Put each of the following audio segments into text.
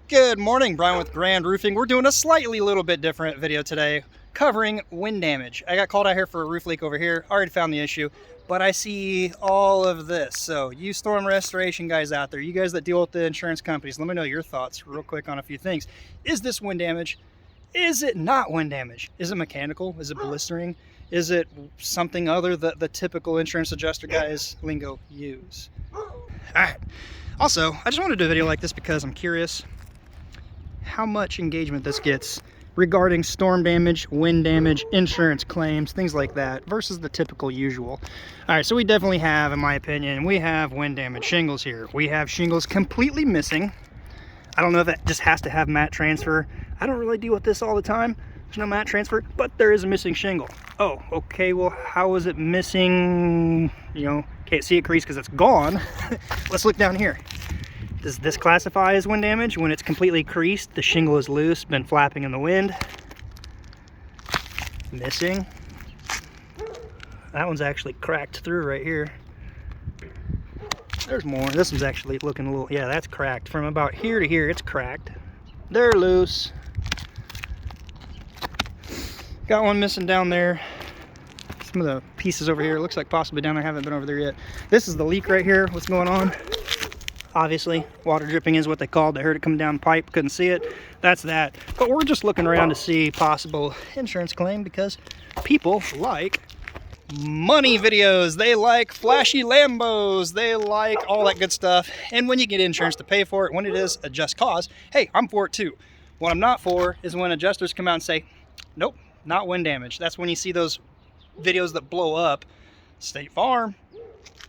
Good morning, Brian with Grand Roofing. We're doing a slightly little bit different video today covering wind damage. I got called out here for a roof leak over here. I already found the issue, but I see all of this. So you storm restoration guys out there, you guys that deal with the insurance companies, let me know your thoughts real quick on a few things. Is this wind damage? Is it not wind damage? Is it mechanical? Is it blistering? Is it something other that the typical insurance adjuster guys lingo use? All right. Also, I just wanted to do a video like this because I'm curious how much engagement this gets regarding storm damage, wind damage, insurance claims, things like that, versus the typical usual. All right, so we definitely have, in my opinion, we have wind damage shingles here. We have shingles completely missing. I don't know if that just has to have mat transfer. I don't really deal with this all the time. There's no mat transfer, but there is a missing shingle. Oh, okay, well, how is it missing? You know, can't see it crease because it's gone. Let's look down here. Does this classify as wind damage? When it's completely creased, the shingle is loose, been flapping in the wind. Missing. That one's actually cracked through right here. There's more. This one's actually looking a little, yeah, that's cracked. From about here to here, it's cracked. They're loose. Got one missing down there. Some of the pieces over here, looks like possibly down there, haven't been over there yet. This is the leak right here, what's going on. Obviously, water dripping is what they called. I heard it come down the pipe, couldn't see it. That's that. But we're just looking around to see possible insurance claim because people like money videos. They like flashy Lambos. They like all that good stuff. And when you get insurance to pay for it, when it is a just cause, hey, I'm for it too. What I'm not for is when adjusters come out and say, nope, not wind damage. That's when you see those videos that blow up. State Farm.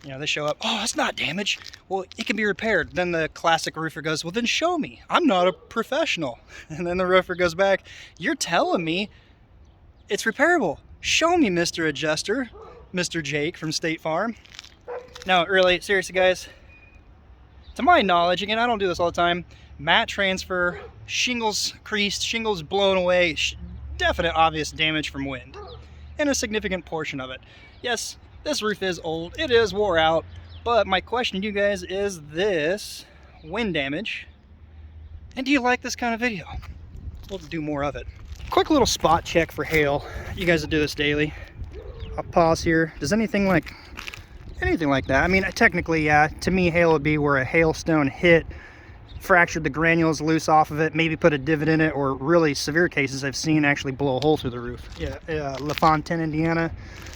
You know, they show up, oh, it's not damage. Well, it can be repaired. Then the classic roofer goes, well, then show me. I'm not a professional. And then the roofer goes back, you're telling me it's repairable. Show me, Mr. Adjuster, Mr. Jake from State Farm. No, really, seriously, guys. To my knowledge, again, I don't do this all the time, mat transfer, shingles creased, shingles blown away, definite obvious damage from wind. And a significant portion of it. Yes, this roof is old, it is wore out, but my question to you guys is this wind damage, and do you like this kind of video? We'll do more of it. Quick little spot check for hail. You guys will do this daily. I'll pause here. Does anything like that? I mean, technically, yeah, to me, hail would be where a hailstone hit, fractured the granules loose off of it, maybe put a divot in it, or really severe cases I've seen actually blow a hole through the roof. Yeah, LaFontaine, Indiana,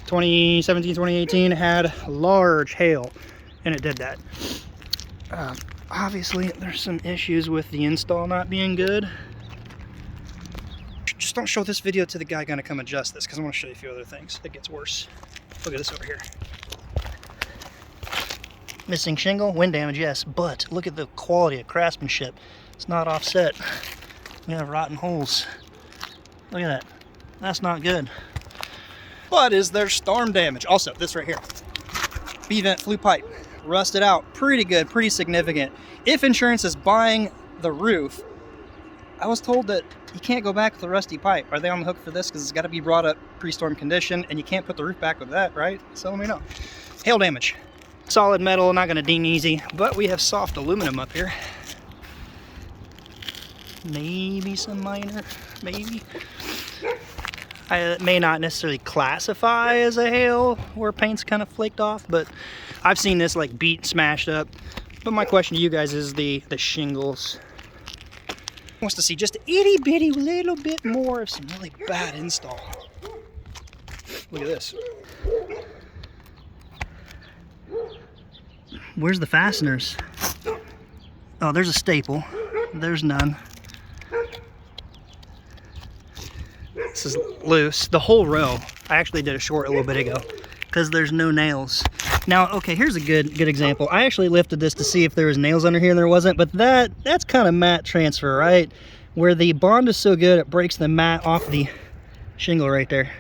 2017, 2018 had large hail, and it did that. Obviously, there's some issues with the install not being good. Just don't show this video to the guy gonna come adjust this, because I want to show you a few other things. It gets worse. Look at this over here. Missing shingle, wind damage, yes, but look at the quality of craftsmanship. It's not offset. We have rotten holes. Look at that. That's not good. But is there storm damage? Also, this right here. B-vent flue pipe. Rusted out. Pretty good, pretty significant. If insurance is buying the roof, I was told that you can't go back with a rusty pipe. Are they on the hook for this? Because it's got to be brought up pre-storm condition, and you can't put the roof back with that, right? So let me know. Hail damage. Solid metal, not going to ding easy, but we have soft aluminum up here. Maybe some minor, maybe. It may not necessarily classify as a hail where paint's kind of flaked off, but I've seen this like beat, smashed up. But my question to you guys is the shingles. Wants to see just itty bitty little bit more of some really bad install. Look at this. Where's the fasteners? Oh, there's a staple. There's none. This is loose. The whole row. I actually did a short a little bit ago because there's no nails. Now, okay, here's a good example. I actually lifted this to see if there was nails under here and there wasn't, but that's kind of mat transfer, right? Where the bond is so good it breaks the mat off the shingle right there.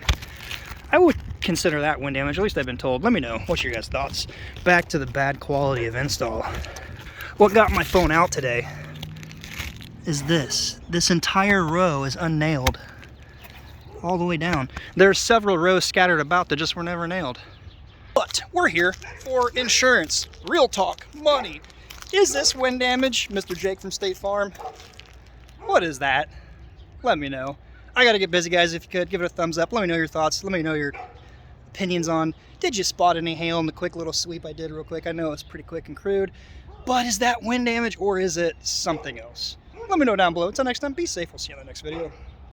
I would consider that wind damage, at least I've been told. Let me know, what's your guys' thoughts? Back to the bad quality of install. What got my phone out today is this. This entire row is unnailed. All the way down. There are several rows scattered about that just were never nailed. But we're here for insurance. Real talk, money. Is this wind damage, Mr. Jake from State Farm? What is that? Let me know. I gotta get busy, guys. If you could, give it a thumbs up. Let me know your thoughts. Let me know your opinions on, did you spot any hail in the quick little sweep I did real quick? I know it's pretty quick and crude, but is that wind damage or is it something else? Let me know down below. Until next time, be safe. We'll see you in the next video.